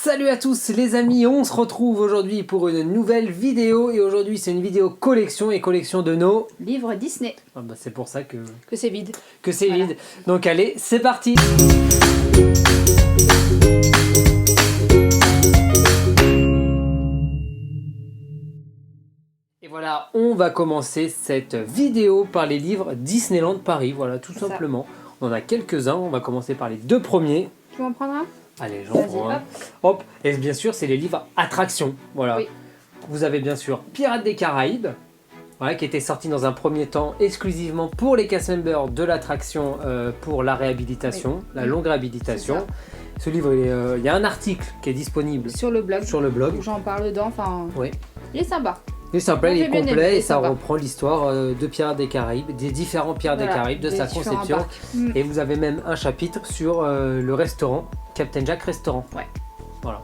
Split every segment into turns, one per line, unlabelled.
Salut à tous les amis, on se retrouve aujourd'hui pour une nouvelle vidéo et aujourd'hui c'est une vidéo collection et collection de nos
livres Disney.
Ah bah c'est pour ça que
c'est vide.
Que c'est
Voilà.
vide. Donc allez, c'est parti. Et voilà, on va commencer cette vidéo par les livres Disneyland Paris, voilà tout simplement. On en a quelques-uns, on va commencer par les deux premiers.
Tu veux en prendre un?
Allez, j'en prends un. Hop, et bien sûr, c'est les livres attractions. Voilà. Oui. Vous avez bien sûr Pirates des Caraïbes, voilà, qui était sorti dans un premier temps exclusivement pour les cast members de l'attraction pour la réhabilitation, la longue réhabilitation. Ce livre, il y a un article qui est disponible
sur le blog. J'en parle dedans. Enfin,
oui.
Il est sympa.
Il est sympa, il est complet et ça reprend l'histoire de Pirates des Caraïbes, des différents Pirates des Caraïbes, de sa conception. Et vous avez même un chapitre sur le restaurant, Captain Jack Restaurant.
Ouais.
Voilà.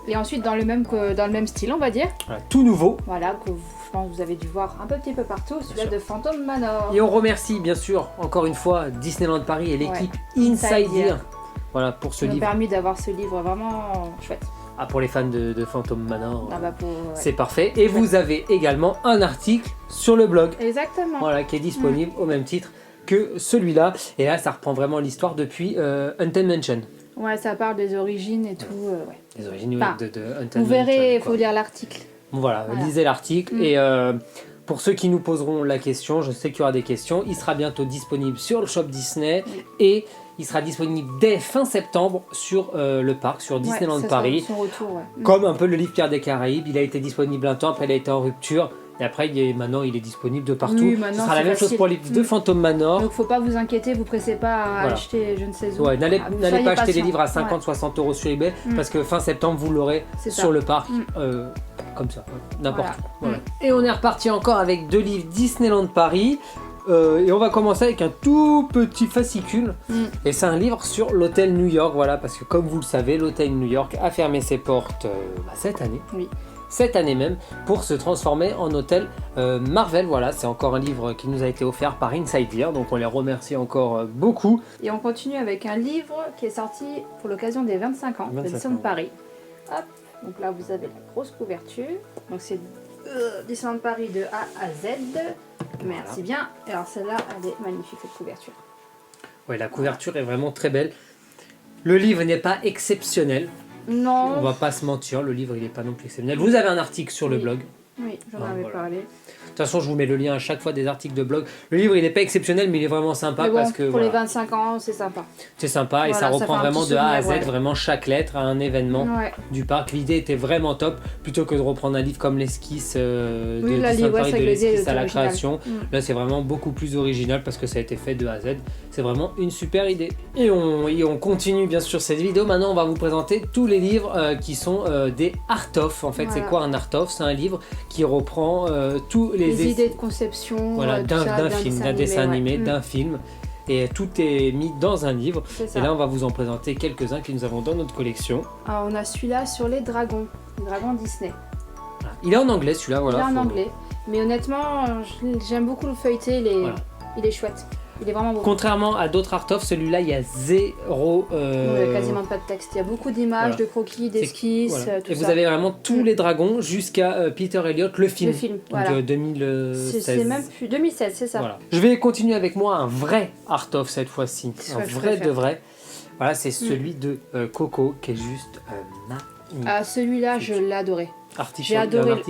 Et ensuite dans le même style, on va dire.
Voilà, tout nouveau.
Voilà, que je pense que vous avez dû voir un petit peu partout, celui-là de Phantom Manor.
Et on remercie bien sûr, encore une fois, Disneyland Paris et l'équipe Inside Here. Voilà, pour ce livre.
Qui m'a permis d'avoir ce livre vraiment chouette.
Ah, pour les fans de Phantom Manor, c'est
ouais.
Parfait. Et vous avez également un article sur le blog.
Exactement.
Voilà, qui est disponible au même titre que celui-là. Et là, ça reprend vraiment l'histoire depuis Haunted Mansion.
Ouais, ça parle des origines et tout. Ouais.
Les origines de Haunted Mansion.
Vous verrez, il faut lire l'article.
Voilà, lisez l'article. Et pour ceux qui nous poseront la question, je sais qu'il y aura des questions. Il sera bientôt disponible sur le shop Disney. Et il sera disponible dès fin septembre sur le parc, sur Disneyland Paris.
Son retour,
comme un peu le livre Pirates des Caraïbes. Il a été disponible un temps, après il a été en rupture. Et après, maintenant, il est disponible de partout.
Oui,
ce sera la même chose pour les livres de Phantom Manor.
Donc, faut pas vous inquiéter, vous pressez pas à acheter je ne sais où.
Ouais, n'allez pas acheter les livres à 50-60 € sur eBay parce que fin septembre, vous l'aurez sur le parc. Comme ça, n'importe où. Voilà. Et on est reparti encore avec deux livres Disneyland Paris. Et on va commencer avec un tout petit fascicule. Et c'est un livre sur l'hôtel New York. Voilà, parce que comme vous le savez, l'hôtel New York a fermé ses portes cette année.
Oui.
Cette année même, pour se transformer en hôtel Marvel. Voilà, c'est encore un livre qui nous a été offert par Inside Here, donc on les remercie encore beaucoup.
Et on continue avec un livre qui est sorti pour l'occasion des 25 ans de Disneyland Paris. Hop, donc là vous avez la grosse couverture. Donc c'est Disneyland Paris de A à Z. Merci bien. Et alors celle-là, elle est magnifique cette couverture.
Ouais, la couverture est vraiment très belle. Le livre n'est pas exceptionnel.
Non.
On va pas se mentir, le livre il est pas non plus exceptionnel. Vous avez un article sur le blog.
Oui, j'en avais parlé.
De toute façon, je vous mets le lien à chaque fois des articles de blog. Le livre il n'est pas exceptionnel, mais il est vraiment sympa
mais bon,
parce que
pour les 25 ans, c'est sympa.
C'est sympa et ça reprend vraiment de A à Z, vraiment chaque lettre à un événement du parc. L'idée était vraiment top, plutôt que de reprendre un livre comme l'esquisse de Disneyland Paris, de l'esquisse à la création. Là, c'est vraiment beaucoup plus original parce que ça a été fait de A à Z. C'est vraiment une super idée. Et on continue bien sûr cette vidéo. Maintenant, on va vous présenter tous les livres qui sont des art-of. En fait, c'est quoi un art-of? C'est un livre qui reprend tous les
idées de conception
d'un film, d'un dessin animé, d'un film. Et tout est mis dans un livre. Et là, on va vous en présenter quelques-uns que nous avons dans notre collection.
Alors, on a celui-là sur les dragons Disney.
Il est en anglais celui-là, voilà.
Il est en anglais. Mais honnêtement, j'aime beaucoup le feuilleté, il est chouette. Il est vraiment beau.
Contrairement à d'autres art-of, celui-là, il y a zéro...
quasiment pas de texte. Il y a beaucoup d'images, de croquis, d'esquisses, tout
et
ça.
vous avez vraiment tous les dragons jusqu'à Peter Elliot, le film.
Donc
2016.
C'est même plus 2016, c'est ça.
Voilà. Je vais continuer avec moi un vrai art-of cette fois-ci. Un vrai de vrai. Voilà, c'est celui de Coco qui est juste magnifique.
Ah, celui-là, je l'ai adoré.
J'ai adoré.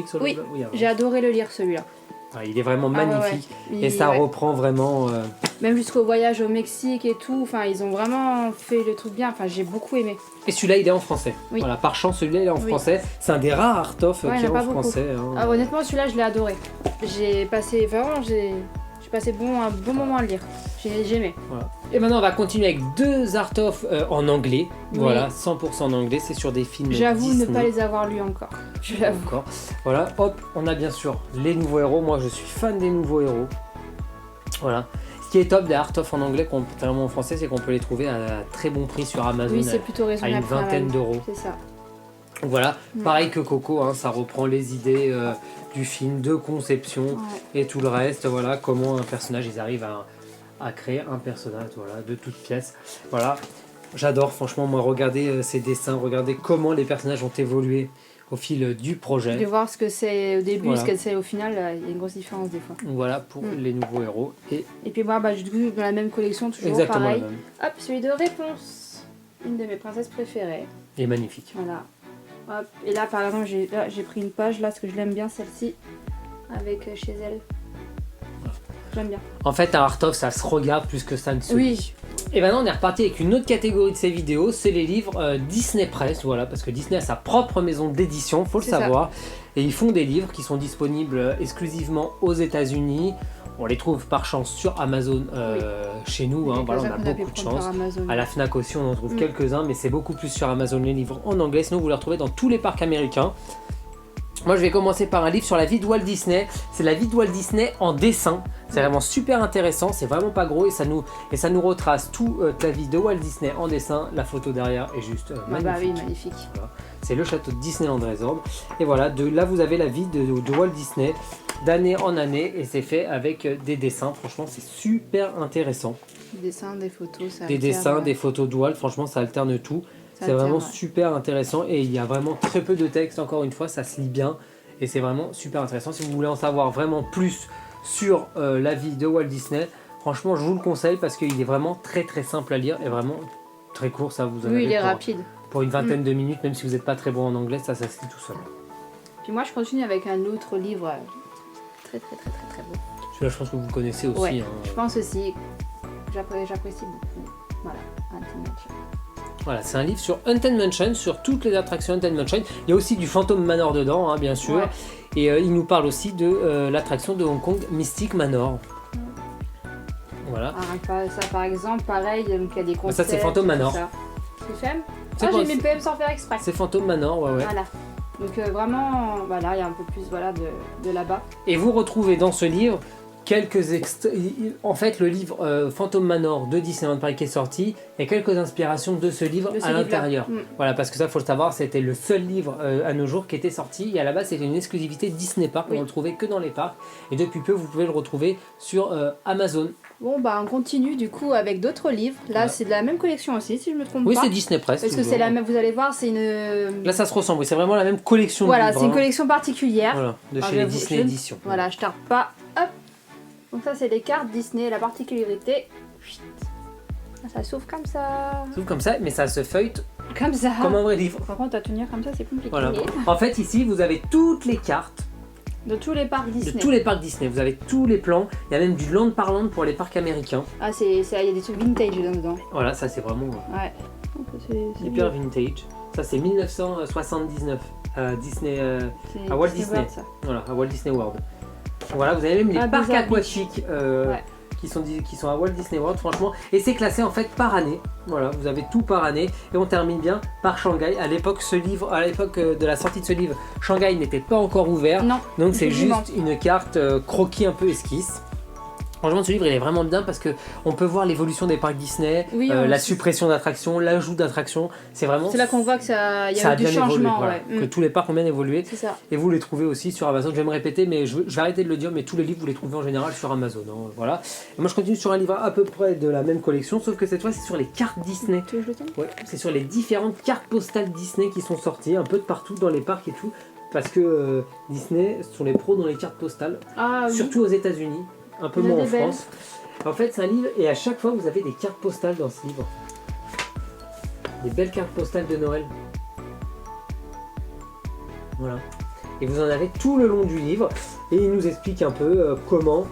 J'ai adoré le lire celui-là.
Il est vraiment magnifique et ça reprend vraiment...
Même jusqu'au voyage au Mexique et tout, enfin ils ont vraiment fait le truc bien, enfin j'ai beaucoup aimé.
Et celui-là il est en français, voilà, par chance celui-là il est en français, c'est un des rares art-of qui est en français.
Ah, honnêtement celui-là je l'ai adoré, j'ai passé un bon moment à le lire, j'ai aimé.
Voilà. Et maintenant on va continuer avec deux art-of en anglais, voilà, 100% en anglais, c'est sur des films
J'avoue
Disney.
Ne pas les avoir lus encore, je l'avoue.
Voilà, hop, on a bien sûr les nouveaux héros, moi je suis fan des nouveaux héros, voilà. Ce qui est top des art-of en anglais, contrairement en français, c'est qu'on peut les trouver à très bon prix sur Amazon,
c'est plutôt raisonnable,
à une vingtaine d'euros.
C'est ça.
Voilà, pareil que Coco, ça reprend les idées du film, de conception et tout le reste, voilà, comment un personnage, ils arrivent à créer un personnage, voilà, de toutes pièces, voilà. J'adore, franchement, moi, regarder ces dessins, regarder comment les personnages ont évolué au fil du projet.
De voir ce que c'est au début, ce que c'est au final, il y a une grosse différence des fois.
Voilà pour les nouveaux héros. Et
puis moi, du coup, dans la même collection, toujours
exactement
pareil.
La même.
Hop, celui de Réponse. Une de mes princesses préférées.
Et magnifique.
Voilà. Hop. Et là, par exemple, j'ai pris une page, là, parce que je l'aime bien, celle-ci, avec chez elle. J'aime bien.
En fait, un art-of, ça se regarde plus que ça ne se lit.
Oui.
Et maintenant, on est reparti avec une autre catégorie de ces vidéos, c'est les livres Disney Press, voilà, parce que Disney a sa propre maison d'édition, faut le savoir. Et ils font des livres qui sont disponibles exclusivement aux États-Unis. On les trouve par chance sur Amazon chez nous, hein, voilà, on a beaucoup de chance. À la Fnac aussi, on en trouve quelques-uns, mais c'est beaucoup plus sur Amazon les livres en anglais, sinon vous les retrouvez dans tous les parcs américains. Moi je vais commencer par un livre sur la vie de Walt Disney. C'est la vie de Walt Disney en dessin. C'est vraiment super intéressant, c'est vraiment pas gros et ça nous retrace toute la vie de Walt Disney en dessin. La photo derrière est juste magnifique.
Bah oui, magnifique.
Voilà. C'est le château de Disneyland Resort. Et voilà, là vous avez la vie de Walt Disney d'année en année et c'est fait avec des dessins. Franchement, c'est super intéressant.
Des dessins, des photos, ça
des
alterne,
dessins, des photos de Walt, franchement ça alterne tout. C'est vraiment super intéressant et il y a vraiment très peu de texte, encore une fois, ça se lit bien et c'est vraiment super intéressant. Si vous voulez en savoir vraiment plus sur la vie de Walt Disney, franchement je vous le conseille parce qu'il est vraiment très très simple à lire et vraiment très court. Ça vous en
oui, il est rapide.
Pour une vingtaine de minutes, même si vous n'êtes pas très bon en anglais, ça se lit tout seul.
Puis moi je continue avec un autre livre très beau.
Celui-là je pense que vous connaissez aussi.
Ouais,
hein.
Je pense aussi, j'apprécie beaucoup. Voilà, Haunted Mansion.
Voilà, c'est un livre sur Haunted Mansion, sur toutes les attractions Haunted Mansion. Il y a aussi du Phantom Manor dedans, hein, bien sûr. Ouais. Et il nous parle aussi de l'attraction de Hong Kong, Mystic Manor. Voilà.
Ça par exemple, pareil, il y a des concepts.
Ça c'est Phantom Manor.
Tu fais j'ai mis PM sans faire exprès.
C'est Phantom Manor, ouais.
Voilà. Donc vraiment, voilà, il y a un peu plus de là-bas.
Et vous retrouvez dans ce livre quelques en fait le livre Phantom Manor de Disneyland Paris qui est sorti et quelques inspirations de ce livre à l'intérieur. Voilà, parce que ça faut le savoir, c'était le seul livre à nos jours qui était sorti et à la base c'était une exclusivité Disney Park, on le trouvait que dans les parcs et depuis peu vous pouvez le retrouver sur Amazon.
Bon on continue du coup avec d'autres livres. Là c'est de la même collection aussi si je me trompe pas.
Oui, c'est Disney Press.
Parce que c'est la même, vous allez voir, c'est une...
Là ça se ressemble, c'est vraiment la même collection.
Voilà, c'est une collection particulière.
Voilà, de chez les Disney Editions.
Voilà, je tarde pas. Hop. Donc ça c'est les cartes Disney, la particularité. Ça s'ouvre comme ça.
Ça s'ouvre comme ça, mais ça se feuillete
comme ça.
Comme un vrai livre.
Par contre à tenir comme ça c'est compliqué.
Voilà. En fait ici vous avez toutes les cartes.
De tous les parcs Disney.
De tous les parcs Disney, vous avez tous les plans. Il y a même du land par land pour les parcs américains.
Ah, il y a des trucs vintage dedans.
Voilà, ça c'est vraiment
ouais.
C'est hyper vintage. Ça c'est 1979 à Disney, à Walt Disney. World, ça. Voilà, à Walt Disney World. Voilà, vous avez même les parcs aquatiques qui sont à Walt Disney World, franchement. Et c'est classé en fait par année. Voilà, vous avez tout par année. Et on termine bien par Shanghai. À l'époque de la sortie de ce livre, Shanghai n'était pas encore ouvert.
Non.
Donc c'est juste une carte croquis un peu esquisse. Franchement, ce livre il est vraiment bien parce que on peut voir l'évolution des parcs Disney, la suppression d'attractions, l'ajout d'attractions. C'est vraiment.
C'est là qu'on voit que ça a du changement,
voilà, que tous les parcs ont bien évolué.
C'est ça.
Et vous les trouvez aussi sur Amazon. Je vais me répéter, mais je vais arrêter de le dire. Mais tous les livres vous les trouvez en général sur Amazon. Hein, voilà. Et moi je continue sur un livre à peu près de la même collection, sauf que cette fois c'est sur les cartes Disney.
Tu veux que je le tienne ?
Ouais. C'est sur les différentes cartes postales Disney qui sont sorties un peu de partout dans les parcs et tout, parce que Disney sont les pros dans les cartes postales, surtout aux États-Unis. Un peu moins en France. En fait, c'est un livre et à chaque fois, vous avez des cartes postales dans ce livre. Des belles cartes postales de Noël. Voilà. Et vous en avez tout le long du livre. Et il nous explique un peu comment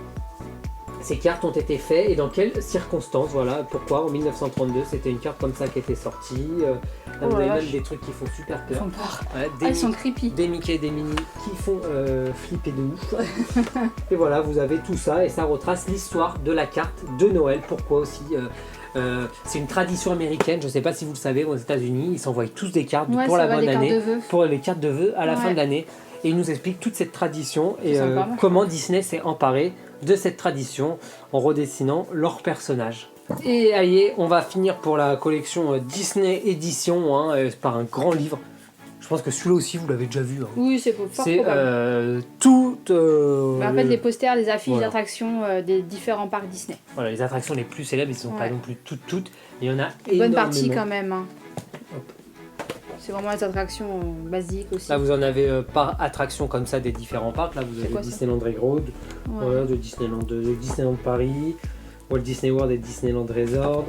ces cartes ont été faites et dans quelles circonstances. Voilà, pourquoi en 1932, c'était une carte comme ça qui était sortie. Vous avez même des trucs qui font super peur.
Ouais, ils sont creepy.
Des Mickey et des Minnie qui font flipper de ouf. Et voilà, vous avez tout ça et ça retrace l'histoire de la carte de Noël. Pourquoi aussi c'est une tradition américaine, je ne sais pas si vous le savez, aux États-Unis, ils s'envoient tous des cartes pour la bonne année, pour les cartes de vœux à la fin de l'année. Et ils nous expliquent toute cette tradition et comment Disney s'est emparé de cette tradition en redessinant leurs personnages. Et allez, on va finir pour la collection Disney Edition par un grand livre. Je Je pense que celui-là aussi, vous l'avez déjà vu. Hein.
Oui, c'est fort
probable.
C'est
tout...
en fait, les posters, les affiches d'attractions des différents parcs Disney.
Voilà, les attractions les plus célèbres, ils ne sont pas non plus toutes. Il y en a
énormément. Bonne partie quand même. Hein. C'est vraiment les attractions basiques aussi.
Là, vous en avez par attraction comme ça des différents parcs. Là, vous avez Disneyland Railroad, voilà, de Disneyland Paris, Walt Disney World et Disneyland Resort.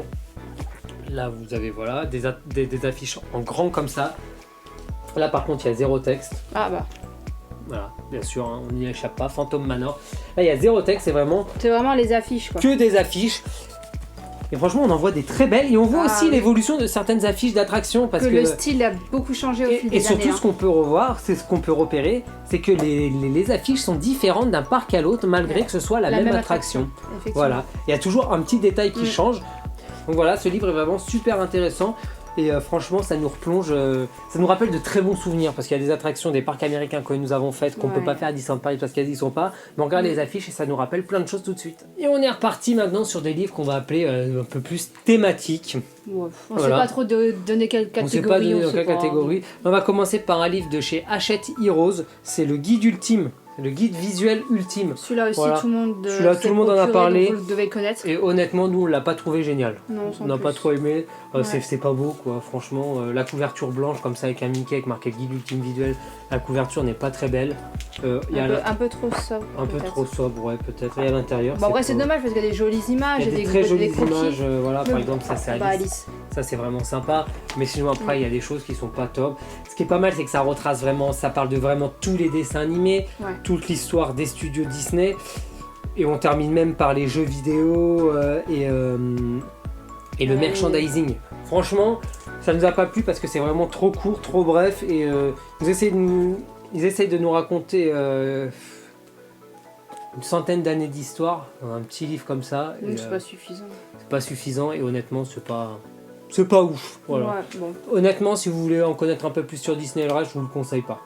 Là, vous avez voilà, des affiches en grand comme ça. Là, par contre, il y a zéro texte.
Ah bah.
Voilà, bien sûr, hein, on n'y échappe pas. Phantom Manor. Là, il y a zéro texte, c'est vraiment
les affiches, quoi.
Que des affiches. Et franchement, on en voit des très belles. Et on voit aussi l'évolution de certaines affiches d'attractions. Parce que
le style a beaucoup changé au fil des années.
Et surtout, ce qu'on peut revoir, c'est ce qu'on peut repérer, c'est que les affiches sont différentes d'un parc à l'autre, malgré que ce soit la même attraction. Voilà, il y a toujours un petit détail qui change. Donc voilà, ce livre est vraiment super intéressant. Et franchement, ça nous replonge, ça nous rappelle de très bons souvenirs parce qu'il y a des attractions des parcs américains que nous avons faites qu'on peut pas faire à Disneyland Paris parce qu'elles n'y sont pas. Mais on regarde les affiches et ça nous rappelle plein de choses tout de suite. Et on est reparti maintenant sur des livres qu'on va appeler un peu plus thématiques.
Ouais, on ne sait pas trop donner quelle catégorie.
On ne sait pas donner quelle catégorie. On va commencer par un livre de chez Hachette Heroes. C'est le guide ultime. Le guide visuel ultime.
Celui-là aussi, tout le
monde en a parlé.
Vous le devez connaître.
Et honnêtement, nous, on l'a pas trouvé génial.
Non,
on n'a pas trop aimé. C'est pas beau, quoi. Franchement, la couverture blanche, comme ça, avec un Mickey avec marqué guide ultime visuel, la couverture n'est pas très belle.
Un peu trop sobre.
Un peu trop sobre, ouais, peut-être. Et à l'intérieur.
Bon, après, c'est dommage parce qu'il y a des jolies images.
Il y a des très jolies images. Voilà, par exemple, ça, c'est Alice. Ça, c'est vraiment sympa. Mais sinon, après, il y a des choses qui sont pas top. Ce qui est pas mal, c'est que ça retrace vraiment, ça parle de vraiment tous les dessins animés, toute l'histoire des studios Disney. Et on termine même par les jeux vidéo et le merchandising. Franchement, ça nous a pas plu parce que c'est vraiment trop court, trop bref. Et ils essayent de nous raconter une centaine d'années d'histoire dans un petit livre comme ça.
C'est pas suffisant.
C'est pas suffisant et honnêtement, c'est pas ouf. Voilà.
Ouais, bon.
Honnêtement, si vous voulez en connaître un peu plus sur Disney et le reste, je vous le conseille pas.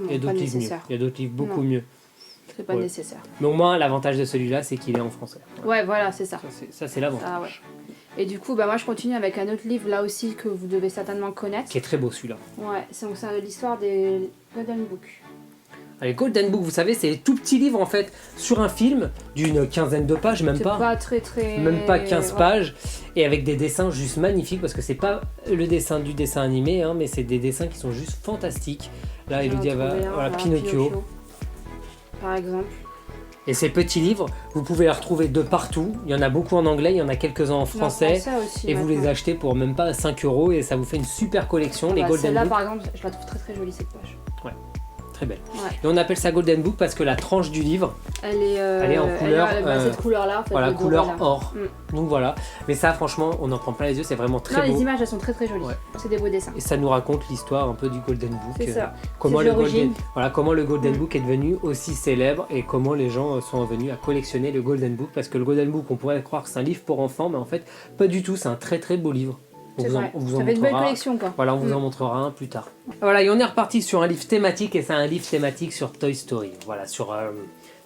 Il y a d'autres livres mieux. Il y a d'autres livres beaucoup mieux.
C'est pas nécessaire.
Mais au moins, l'avantage de celui-là, c'est qu'il est en français.
Ouais, voilà, c'est ça.
Ça, c'est l'avantage.
Ah, ouais. Et du coup, moi, je continue avec un autre livre, là aussi, que vous devez certainement connaître.
Qui est très beau, celui-là.
Ouais, c'est l'histoire des Golden Book.
Les Golden Book, vous savez, c'est des tout petits livres, en fait, sur un film d'une quinzaine de pages, même pas.
C'est pas très...
Même pas 15 pages, et avec des dessins juste magnifiques, parce que c'est pas le dessin du dessin animé, hein, mais c'est des dessins qui sont juste fantastiques. Là, Elodie voilà, Pinocchio.
Par exemple.
Et ces petits livres, vous pouvez les retrouver de partout. Il y en a beaucoup en anglais, il y en a quelques-uns en français.
Aussi,
et vous les achetez pour même pas 5 € et ça vous fait une super collection. Les Golden Book.
Celle-là, par exemple, je la trouve très très jolie cette page.
Ouais, très belle.
Ouais.
Et on appelle ça Golden Book parce que la tranche du livre,
elle est en couleur. Cette couleur-là, en fait,
voilà, couleur or. Donc voilà. Mais ça, franchement, on en prend plein les yeux, c'est vraiment très beau.
Les images, elles sont très très jolies. Ouais. C'est des beaux dessins.
Et ça nous raconte l'histoire un peu du Golden Book.
C'est ça.
Comment le Golden Book est devenu aussi célèbre et comment les gens sont venus à collectionner le Golden Book. Parce que le Golden Book, on pourrait croire que c'est un livre pour enfants, mais en fait, pas du tout. C'est un très très beau livre.
Ça fait une belle collection, quoi.
Voilà, on vous en montrera un plus tard. Voilà, et on est reparti sur un livre thématique, et c'est un livre thématique sur Toy Story. Voilà,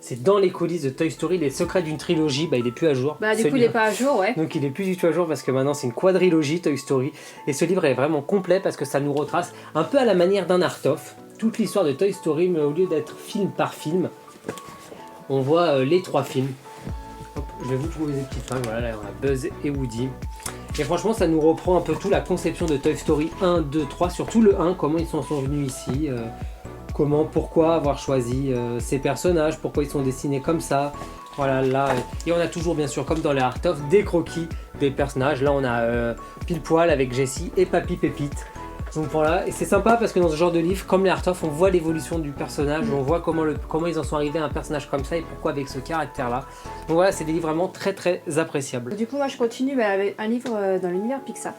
c'est dans les coulisses de Toy Story, les secrets d'une trilogie. Il est plus à jour.
Du coup, il est pas à jour, ouais.
Donc il est plus du tout à jour parce que maintenant c'est une quadrilogie Toy Story. Et ce livre est vraiment complet parce que ça nous retrace un peu à la manière d'un art-of toute l'histoire de Toy Story, mais au lieu d'être film par film, on voit les 3 films. Hop, je vais vous trouver des petites pages. Voilà, là on a Buzz et Woody. Et franchement, ça nous reprend un peu tout la conception de Toy Story 1, 2, 3, surtout le 1, comment ils sont venus ici, pourquoi avoir choisi ces personnages, pourquoi ils sont dessinés comme ça. Voilà, là. Et on a toujours, bien sûr, comme dans les Art-of, des croquis des personnages. Là, on a Pile Poil avec Jessie et Papy Pépite. Donc voilà, et c'est sympa parce que dans ce genre de livre, comme les Art-of, on voit l'évolution du personnage, on voit comment ils en sont arrivés à un personnage comme ça et pourquoi avec ce caractère-là. Donc voilà, c'est des livres vraiment très très appréciables.
Du coup, moi je continue avec un livre dans l'univers Pixar.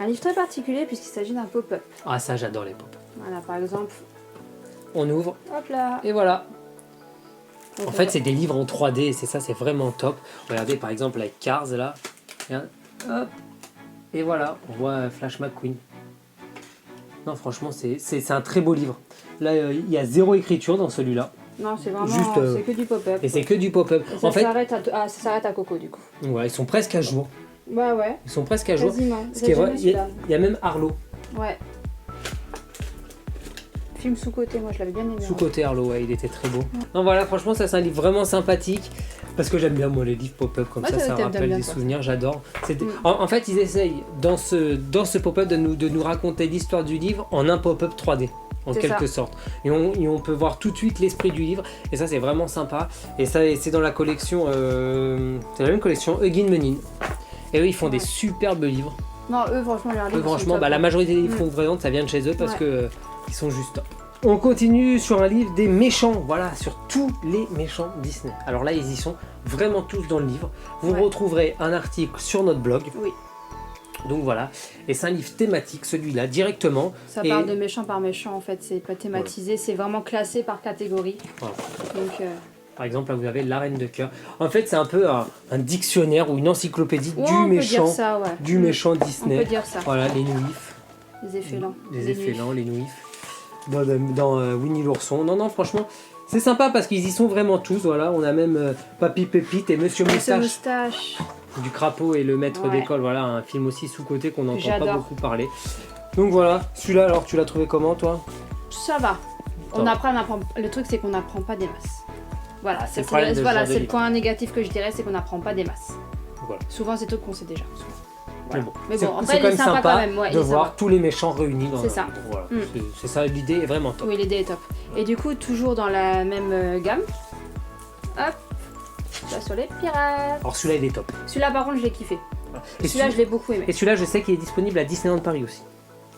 Un livre très particulier puisqu'il s'agit d'un pop-up.
Ah ça, j'adore les pop-up.
Voilà, par exemple.
On ouvre.
Hop là.
Et voilà. En fait, c'est des livres en 3D et c'est vraiment top. Regardez par exemple avec Cars là. Hop. Et voilà, on voit Flash McQueen. Non, franchement, c'est un très beau livre. Là, il y a 0 écriture dans celui-là.
Non, c'est vraiment c'est que du pop-up.
Et c'est que du pop-up.
Ça s'arrête à Coco, du coup.
Ouais, ils sont presque à jour.
Bah ouais.
Ils sont presque à jour.
Quasiment.
Ce qui est vrai, il y a même Arlo.
Ouais. film sous-côté, moi je l'avais bien aimé.
Sous-côté Arlo, ouais, il était très beau. Non, voilà, franchement, ça c'est un livre vraiment sympathique. Parce que j'aime bien, moi, les livres pop-up comme ça rappelle des souvenirs, j'adore. En fait, ils essayent, dans ce pop-up, de nous raconter l'histoire du livre en un pop-up 3D. En quelque sorte. Et on peut voir tout de suite l'esprit du livre. Et ça, c'est vraiment sympa. Et ça, c'est dans la collection... c'est la même collection, Hugin Menin. Et eux, ils font des superbes livres.
Non, eux, franchement, leurs livres sont top.
La majorité des livres qu'on présente, ça vient de chez eux parce que ils sont juste top. On continue sur un livre des méchants, voilà, sur tous les méchants Disney. Alors là, ils y sont vraiment tous dans le livre. Vous retrouverez un article sur notre blog. Oui. Donc voilà, et c'est un livre thématique, celui-là, directement.
Ça parle de méchant par méchant, en fait, c'est pas thématisé, c'est vraiment classé par catégorie. Voilà. Donc,
par exemple, là, vous avez la Reine de Cœur. En fait, c'est un peu un dictionnaire ou une encyclopédie du méchant, du méchant Disney.
On peut dire ça.
Voilà, les Nouifs.
Les effélants.
Les effélants, les Nouifs. Dans Winnie l'ourson. Non, franchement, c'est sympa parce qu'ils y sont vraiment tous. Voilà, on a même Papy Pépite et Monsieur Moustache. Du crapaud et le maître d'école. Voilà, un film aussi sous-côté qu'on n'entend pas beaucoup parler. Donc voilà, celui-là, alors tu l'as trouvé comment, toi?
Ça va. On apprend. Le truc, c'est qu'on n'apprend pas des masses. Voilà, c'est le point négatif que je dirais, c'est qu'on n'apprend pas des masses. Voilà. Souvent, c'est tout qu'on sait déjà.
Voilà. Mais bon, après, c'est quand même sympa de voir tous les méchants réunis dans
ça.
Voilà. C'est ça, l'idée est vraiment top.
Oui, l'idée est top. Et du coup, toujours dans la même gamme, hop, là sur les pirates.
Alors celui-là, il est top.
Celui-là, par contre, je l'ai kiffé. Voilà. Celui-là, je l'ai beaucoup aimé.
Et celui-là, je sais qu'il est disponible à Disneyland Paris aussi.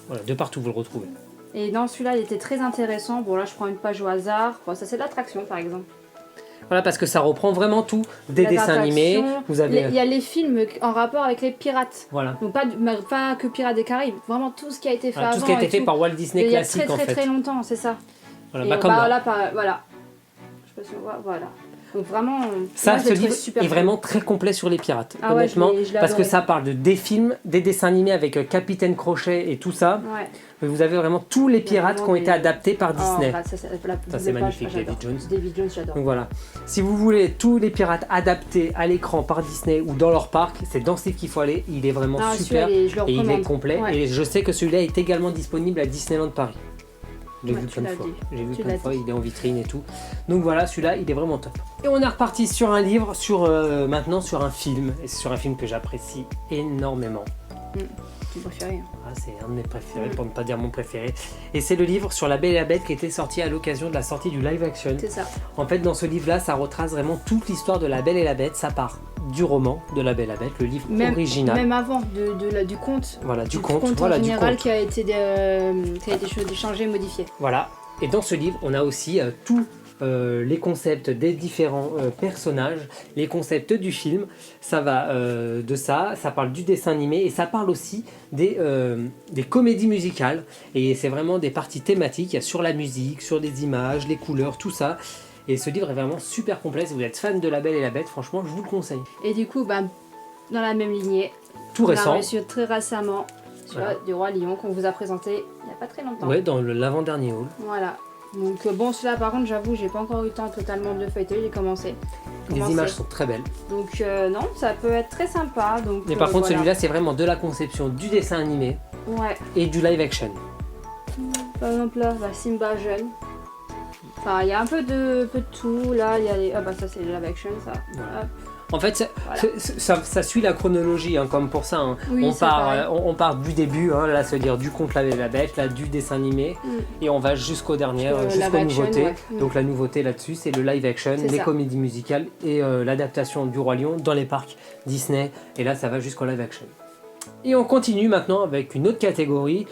Voilà, de partout, vous le retrouvez.
Et dans celui-là, il était très intéressant. Bon, là, je prends une page au hasard. Bon, ça, c'est de l'attraction, par exemple.
Voilà, parce que ça reprend vraiment tout, des dessins animés. Vous avez...
Il y a les films en rapport avec les pirates.
Voilà.
Donc pas que Pirates des Caraïbes, vraiment tout ce qui a été fait avant.
Tout ce qui a été fait par Walt Disney classique,
en fait. Il y a très longtemps, c'est ça.
Voilà, comme là.
Voilà. Je sais pas si on voit, voilà. Donc vraiment,
ça, ce livre est vraiment très complet sur les pirates, honnêtement, parce que ça parle des films, des dessins animés avec Capitaine Crochet et tout ça. Ouais. Vous avez vraiment tous les pirates qui ont été adaptés par Disney. Ça c'est magnifique, David Jones.
David Jones, j'adore.
Donc voilà, si vous voulez tous les pirates adaptés à l'écran par Disney ou dans leur parc, c'est dans ce livre qu'il faut aller. Il est vraiment super et il est complet. Ouais. Et je sais que celui-là est également disponible à Disneyland Paris. J'ai vu plein de fois. Il est en vitrine et tout. Donc voilà, celui-là, il est vraiment top. Et on est reparti sur un livre, maintenant sur un film. Et c'est sur un film que j'apprécie énormément.
Ton préféré.
C'est un de mes préférés, pour ne pas dire mon préféré. Et c'est le livre sur La Belle et la Bête qui était sorti à l'occasion de la sortie du live action.
C'est ça.
En fait, dans ce livre-là, ça retrace vraiment toute l'histoire de La Belle et la Bête. Ça part du roman de La Belle et la Bête, le livre original.
Même avant, du conte.
Voilà, du conte.
En général qui a été changé, modifié.
Voilà. Et dans ce livre, on a aussi tout. Les concepts des différents personnages, les concepts du film, ça va de ça parle du dessin animé et ça parle aussi des comédies musicales et c'est vraiment des parties thématiques, il y a sur la musique, sur les images, les couleurs, tout ça. Et ce livre est vraiment super complet, si vous êtes fan de La Belle et la Bête, franchement je vous le conseille.
Et du coup, dans la même lignée,
tout récent.
On a reçu très récemment du Roi Lion qu'on vous a présenté il n'y a pas très longtemps.
Ouais, dans l'avant-dernier haul.
Voilà. Donc celui-là par contre j'avoue j'ai pas encore eu le temps totalement de le feuilleter, j'ai commencé.
Les images sont très belles.
Donc non, ça peut être très sympa. Donc,
mais par contre celui-là c'est vraiment de la conception du dessin animé et du live action.
Par exemple là, Simba jeune. Enfin il y a un peu de tout, là il y a les... ça c'est le live action ça.
Voilà. En fait, ça suit la chronologie, comme pour ça.
Oui,
on part du début, là, c'est-à-dire du conte La Belle et la Bête, là, du dessin animé, et on va jusqu'aux dernières, jusqu'aux nouveautés. Donc la nouveauté là-dessus, c'est le live action, les comédies musicales et l'adaptation du Roi Lion dans les parcs Disney. Et là, ça va jusqu'au live action. Et on continue maintenant avec une autre catégorie.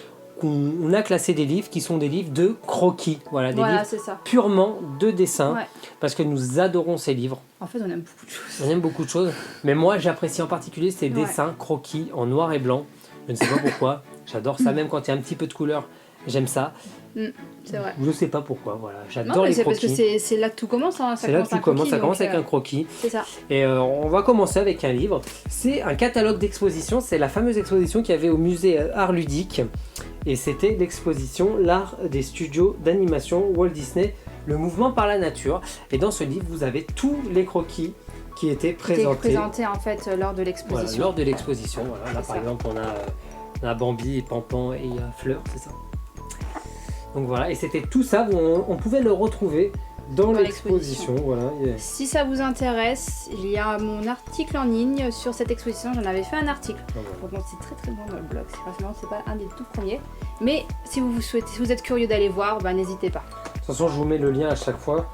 On a classé des livres qui sont des livres de croquis, des livres purement de dessin, parce que nous adorons ces livres.
En fait, on aime beaucoup de choses.
On aime beaucoup de choses, mais moi j'apprécie en particulier ces dessins croquis en noir et blanc. Je ne sais pas pourquoi, j'adore ça, même quand il y a un petit peu de couleur, j'aime ça.
C'est vrai.
Je ne sais pas pourquoi, j'adore les croquis.
Parce que c'est là que tout commence.
C'est là que tout commence, ça commence avec un croquis.
C'est ça.
Et on va commencer avec un livre. C'est un catalogue d'exposition, c'est la fameuse exposition qu'il y avait au musée Art Ludique. Et c'était l'exposition L'art des studios d'animation Walt Disney, le mouvement par la nature. Et dans ce livre, vous avez tous les croquis qui étaient présentés
en fait lors de l'exposition.
Voilà, lors de l'exposition. Voilà. Là, par exemple, on a Bambi et Pampan et Fleur, c'est ça. Donc voilà, et c'était tout ça, on pouvait le retrouver dans l'exposition. Voilà.
Si ça vous intéresse, il y a mon article en ligne sur cette exposition. J'en avais fait un article. Donc c'est très très bon dans le blog. C'est pas un des tout premiers. Mais si vous êtes curieux d'aller voir, n'hésitez pas.
De toute façon, je vous mets le lien à chaque fois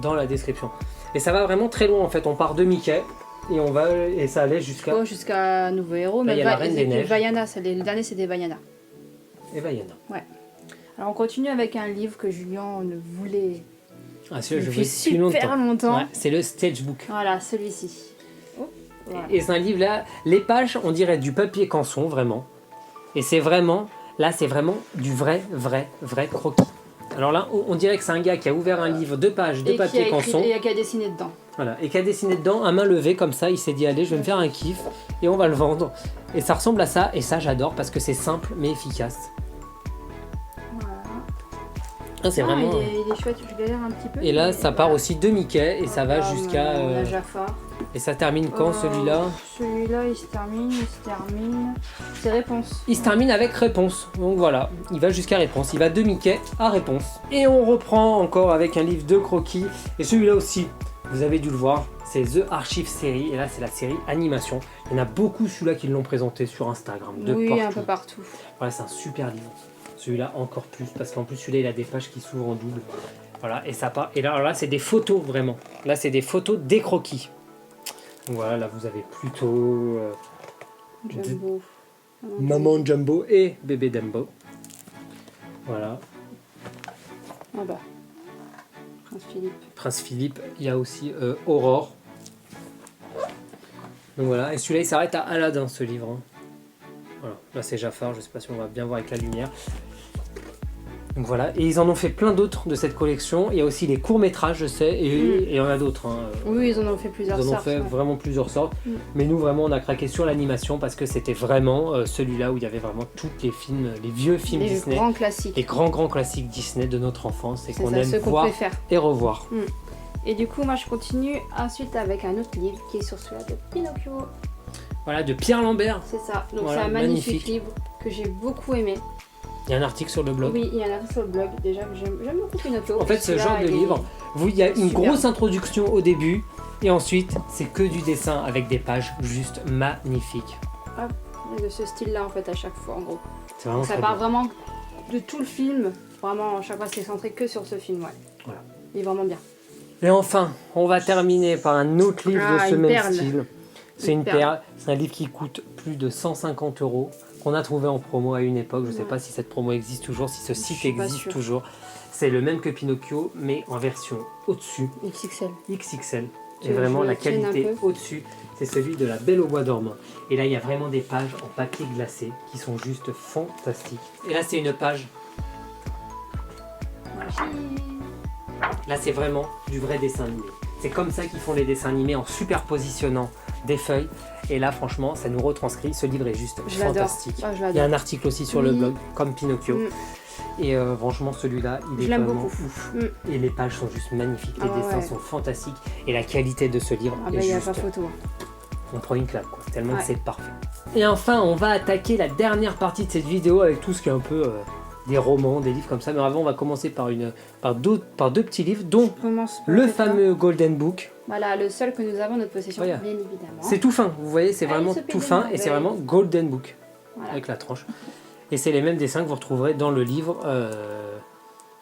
dans la description. Et ça va vraiment très loin en fait. On part de Mickey et ça allait
jusqu'à Nouveau Héros.
Là, il y a la Reine des Neiges.
Vaiana, le dernier c'était Vaiana.
Et Vaiana.
Ouais. Alors on continue avec un livre que Julien ne voulait
depuis
super longtemps.
Ouais, c'est le Sketchbook.
Voilà, celui-ci.
Voilà. Et c'est un livre là, les pages on dirait du papier canson vraiment. Et c'est vraiment du vrai croquis. Alors là, on dirait que c'est un gars qui a ouvert un livre de pages de papier canson.
Et qui a dessiné dedans.
Voilà, et qui a dessiné dedans à main levée comme ça. Il s'est dit allez, je vais me faire un kiff et on va le vendre. Et ça ressemble à ça, et ça j'adore parce que c'est simple mais efficace. C'est vraiment...
il est chouette, je galère un petit peu.
Et là, ça part aussi de Mickey et ça va jusqu'à...
Jafar.
Et ça termine quand celui-là?
Celui-là, il se termine. C'est Réponse.
Il se termine avec Réponse. Donc voilà, il va jusqu'à Réponse. Il va de Mickey à Réponse. Et on reprend encore avec un livre de croquis. Et celui-là aussi, vous avez dû le voir, c'est The Archive série. Et là, c'est la série animation. Il y en a beaucoup celui-là qui l'ont présenté sur Instagram.
Un peu partout.
Voilà, c'est un super livre. Celui-là encore plus, parce qu'en plus celui-là il a des pages qui s'ouvrent en double. Voilà, et ça part. Et là, alors là c'est des photos vraiment. Là c'est des photos des croquis. Donc voilà, là vous avez plutôt
Jumbo.
Maman Jumbo et bébé Dumbo. Voilà.
Ah bah.
Prince Philippe. Il y a aussi Aurore. Donc voilà, et celui-là il s'arrête à Aladdin ce livre. Hein. Voilà, là c'est Jafar, je sais pas si on va bien voir avec la lumière. Donc voilà, et ils en ont fait plein d'autres de cette collection. Il y a aussi les courts-métrages, je sais, et il y en a d'autres. Hein.
Oui, ils en ont fait plusieurs sortes.
Ils en ont fait vraiment plusieurs sortes. Mais nous, vraiment, on a craqué sur l'animation parce que c'était vraiment celui-là où il y avait vraiment tous les films, les vieux films Disney.
Les grands classiques.
Les grands classiques Disney de notre enfance et qu'on aime voir et revoir.
Et du coup, moi, je continue ensuite avec un autre livre qui est sur celui-là de Pinocchio.
Voilà, de Pierre Lambert.
C'est ça, donc voilà, c'est un magnifique livre que j'ai beaucoup aimé.
Il y a un article sur le blog.
Oui, il y a un article sur le blog, déjà que j'aime beaucoup Pinocchio.
En fait, ce genre de livre, il y a une grosse introduction au début, et ensuite, c'est que du dessin avec des pages juste magnifiques.
Ah, de ce style-là, en fait, à chaque fois, en gros.
C'est vraiment
ça part vraiment de tout le film, vraiment, à chaque fois, c'est centré que sur ce film, ouais.
Voilà.
Il est vraiment bien.
Et enfin, on va terminer par un autre livre de ce même style. C'est une perle. C'est un livre qui coûte plus de 150 €, qu'on a trouvé en promo à une époque. Je ne sais pas si cette promo existe toujours, si ce site existe toujours. C'est le même que Pinocchio, mais en version au-dessus. XXL. Et vraiment, la qualité au-dessus, c'est celui de La Belle au bois dormant. Et là, il y a vraiment des pages en papier glacé qui sont juste fantastiques. Et là, c'est une page. Là, c'est vraiment du vrai dessin animé. C'est comme ça qu'ils font les dessins animés, en superpositionnant des feuilles. Et là, franchement, ça nous retranscrit. Ce livre est juste fantastique. Il y a un article aussi sur le blog, comme Pinocchio. Et franchement, celui-là, il est vraiment ouf. Et les pages sont juste magnifiques. Les dessins sont fantastiques. Et la qualité de ce livre est juste...
pas photo.
On prend une claque, quoi. Tellement que c'est parfait. Et enfin, on va attaquer la dernière partie de cette vidéo avec tout ce qui est un peu... des romans, des livres comme ça, mais avant on va commencer par deux petits livres, dont le fameux Golden Book.
Voilà, le seul que nous avons en notre possession, bien évidemment.
C'est tout fin, vous voyez, c'est vraiment tout fin et c'est vraiment Golden Book, avec la tranche. Et c'est les mêmes dessins que vous retrouverez dans le livre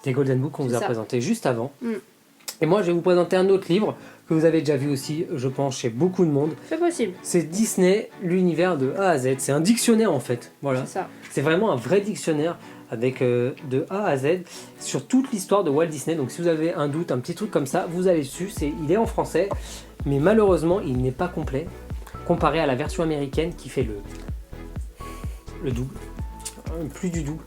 des Golden Book qu'on vous a présenté juste avant. Et moi je vais vous présenter un autre livre que vous avez déjà vu aussi, je pense, chez beaucoup de monde.
C'est possible.
C'est Disney, l'univers de A à Z. C'est un dictionnaire en fait, voilà.
C'est ça.
C'est vraiment un vrai dictionnaire avec de A à Z sur toute l'histoire de Walt Disney. Donc si vous avez un doute, un petit truc comme ça, vous allez dessus. Il est en français, mais malheureusement il n'est pas complet comparé à la version américaine qui fait le double, plus du double.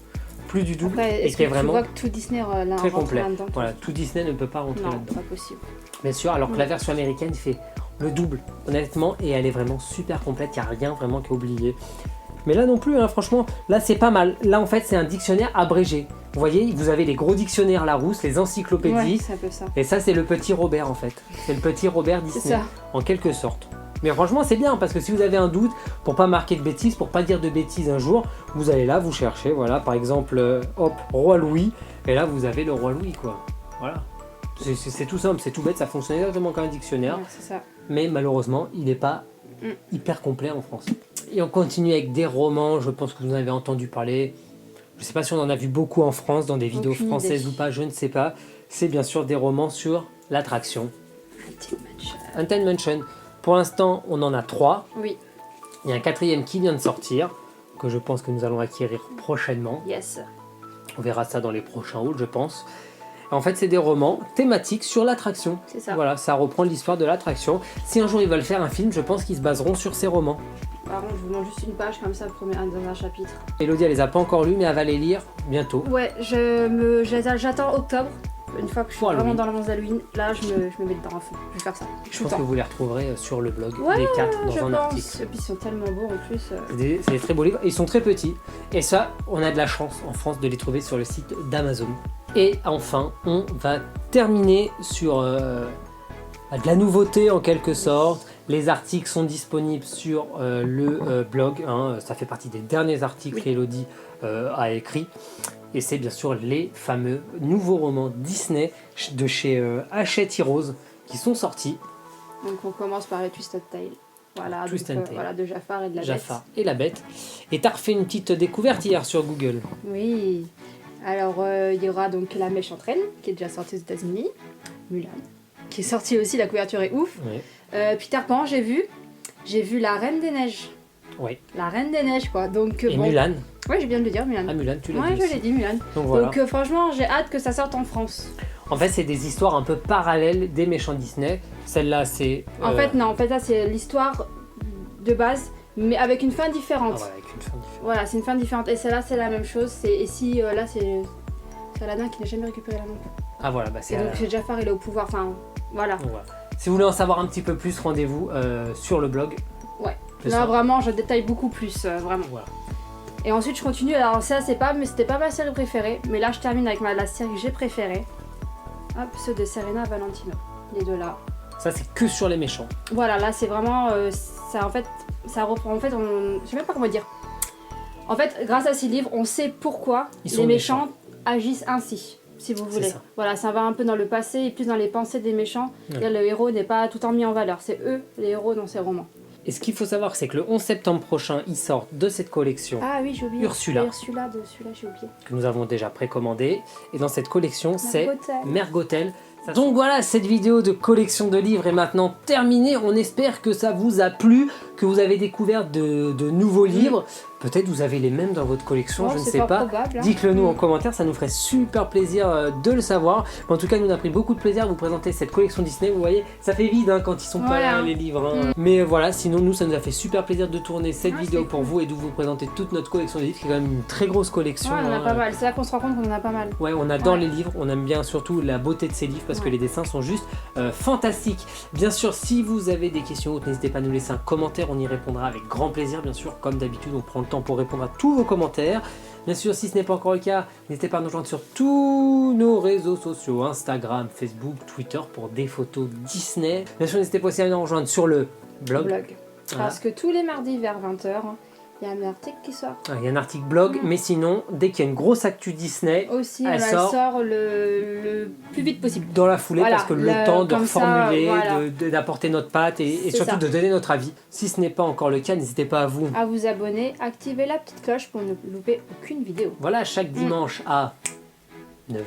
Après, est-ce que tu vois que tout Disney
très complet.
Là-dedans,
voilà, tout Disney ne peut pas rentrer là-dedans.
Non, pas possible.
Bien sûr, alors que la version américaine fait le double, honnêtement, et elle est vraiment super complète. Il n'y a rien vraiment qui est oublié. Mais là non plus, hein, franchement, là c'est pas mal. Là en fait c'est un dictionnaire abrégé. Vous voyez, vous avez les gros dictionnaires Larousse, les encyclopédies.
Ouais, c'est un peu ça.
Et ça c'est le petit Robert en fait. C'est le petit Robert Disney, en quelque sorte. Mais franchement, c'est bien parce que si vous avez un doute, pour pas marquer de bêtises, pour pas dire de bêtises un jour, vous allez là, vous cherchez, voilà, par exemple, hop, Roi Louis, et là vous avez le Roi Louis, quoi. Voilà. C'est tout simple, c'est tout bête, ça fonctionne exactement comme un dictionnaire.
Ouais, c'est ça.
Mais malheureusement, il n'est pas hyper complet en France. Et on continue avec des romans, je pense que vous en avez entendu parler. Je ne sais pas si on en a vu beaucoup en France, dans des vidéos françaises ou pas, je ne sais pas. C'est bien sûr des romans sur l'attraction. Haunted Mansion. Pour l'instant, on en a 3.
Oui.
Il y a un 4e qui vient de sortir, que je pense que nous allons acquérir prochainement.
Yes.
On verra ça dans les prochains hauls, je pense. En fait, c'est des romans thématiques sur l'attraction.
C'est ça.
Voilà, ça reprend l'histoire de l'attraction. Si un jour ils veulent faire un film, je pense qu'ils se baseront sur ces romans.
Par contre, je vous montre juste une page comme ça dans un chapitre.
Elodie, elle les a pas encore lus, mais elle va les lire bientôt.
Ouais, j'attends octobre. Une fois que je suis vraiment dans l'avance d'Halloween, là je me mets dedans à fond. Je vais faire ça.
Je pense que vous les retrouverez sur le blog,
ouais,
les 4 dans un article.
Et puis ils sont tellement beaux en plus.
C'est des très beaux livres, ils sont très petits. Et ça, on a de la chance en France de les trouver sur le site d'Amazon. Et enfin, on va terminer sur de la nouveauté en quelque sorte. Les articles sont disponibles sur le blog. Hein. Ça fait partie des derniers articles qu'Elodie a écrits. Et c'est bien sûr les fameux nouveaux romans Disney de chez Hachette Heroes qui sont sortis.
Donc on commence par les Twisted Tales. Voilà, voilà, de Jafar et de la Bête.
Jafar et la Bête. Et t'as refait une petite découverte hier sur Google.
Oui. Alors il y aura donc La Méchante Reine qui est déjà sortie aux États-Unis. Mulan. Qui est sortie aussi, la couverture est ouf.
Oui.
Peter Pan, j'ai vu La Reine des Neiges.
Oui.
La Reine des Neiges, quoi. Donc,
et Mulan.
Ouais, je viens de le dire, Mulan.
Ah, Mulan, tu l'as dit.
Ouais, je l'ai dit, Mulan.
Donc, voilà.
Donc franchement, j'ai hâte que ça sorte en France.
En fait, c'est des histoires un peu parallèles des méchants Disney. Celle-là, c'est...
En fait, non. En fait, là, c'est l'histoire de base, mais avec une fin différente.
Ah ouais, avec une fin différente.
Voilà, c'est une fin différente. Et celle-là, c'est la même chose. Et si, là, c'est Aladdin qui n'a jamais récupéré la lampe.
Ah voilà, bah c'est...
Et donc, Jafar, il est au pouvoir. Enfin, voilà.
Donc, voilà. Si vous voulez en savoir un petit peu plus, rendez-vous sur le blog.
Ouais. Là, vraiment, je détaille beaucoup plus, vraiment.
Voilà.
Et ensuite, je continue. Alors, ça, c'était pas ma série préférée. Mais là, je termine avec la série que j'ai préférée. Hop, ceux de Serena Valentino. Les deux là.
Ça, c'est que sur les méchants.
Voilà, là, c'est vraiment... ça, en fait, ça reprend... En fait, je sais même pas comment dire. En fait, grâce à ces livres, on sait pourquoi les méchants agissent ainsi, si vous voulez. Voilà, ça va un peu dans le passé et plus dans les pensées des méchants. Ouais. Là, le héros n'est pas tout le temps mis en valeur. C'est eux, les héros, dans ces romans.
Et ce qu'il faut savoir, c'est que le 11 septembre prochain, il sort de cette collection Ursula.
Ursula, j'ai oublié.
Que nous avons déjà précommandé. Et dans cette collection, c'est Mergotel. Donc voilà, cette vidéo de collection de livres est maintenant terminée. On espère que ça vous a plu, que vous avez découvert de nouveaux livres. Peut-être vous avez les mêmes dans votre collection, je ne sais pas.
Probable, hein.
Dites-le nous en commentaire, ça nous ferait super plaisir de le savoir. Mais en tout cas, nous on a pris beaucoup de plaisir à vous présenter cette collection Disney. Vous voyez, ça fait vide quand ils sont pas là, les livres. Hein. Mais voilà, sinon nous, ça nous a fait super plaisir de tourner cette vidéo pour vous et de vous présenter toute notre collection de livres, qui est quand même une très grosse collection.
Ouais, on en a pas mal. C'est là qu'on se rend compte qu'on en a pas mal.
Ouais, on adore les livres, on aime bien surtout la beauté de ces livres parce que les dessins sont juste fantastiques. Bien sûr, si vous avez des questions, n'hésitez pas à nous laisser un commentaire, on y répondra avec grand plaisir. Bien sûr, comme d'habitude, on prend le temps pour répondre à tous vos commentaires. Bien sûr, si ce n'est pas encore le cas, n'hésitez pas à nous rejoindre sur tous nos réseaux sociaux, Instagram, Facebook, Twitter, pour des photos Disney. Bien sûr, n'hésitez pas aussi à nous rejoindre sur le blog. Voilà.
Parce que tous les mardis vers 20h, il y a un article qui sort.
Il y a un article blog, mais sinon, dès qu'il y a une grosse actu Disney,
aussi, elle sort le plus vite possible.
Dans la foulée, parce que le temps de reformuler, d'apporter notre patte et surtout de donner notre avis. Si ce n'est pas encore le cas, n'hésitez pas à vous
abonner, activer la petite cloche pour ne louper aucune vidéo.
Voilà, chaque dimanche à 9h.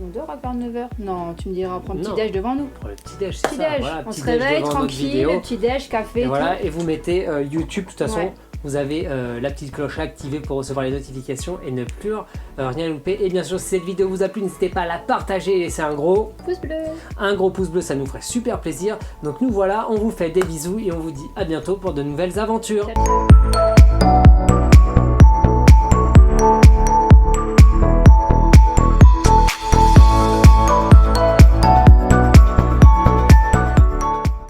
On dort à vers 9h. Non, tu me diras, prends le petit déj devant nous.
Pour le petit déj, c'est ça. Voilà,
on se réveille tranquille, le petit déj, café.
Et voilà, et vous mettez YouTube, de toute façon. Vous avez la petite cloche activée pour recevoir les notifications et ne plus rien louper. Et bien sûr, si cette vidéo vous a plu, n'hésitez pas à la partager et laisser un gros
pouce bleu.
Un gros pouce bleu, ça nous ferait super plaisir. Donc nous voilà, on vous fait des bisous et on vous dit à bientôt pour de nouvelles aventures.
Ciao.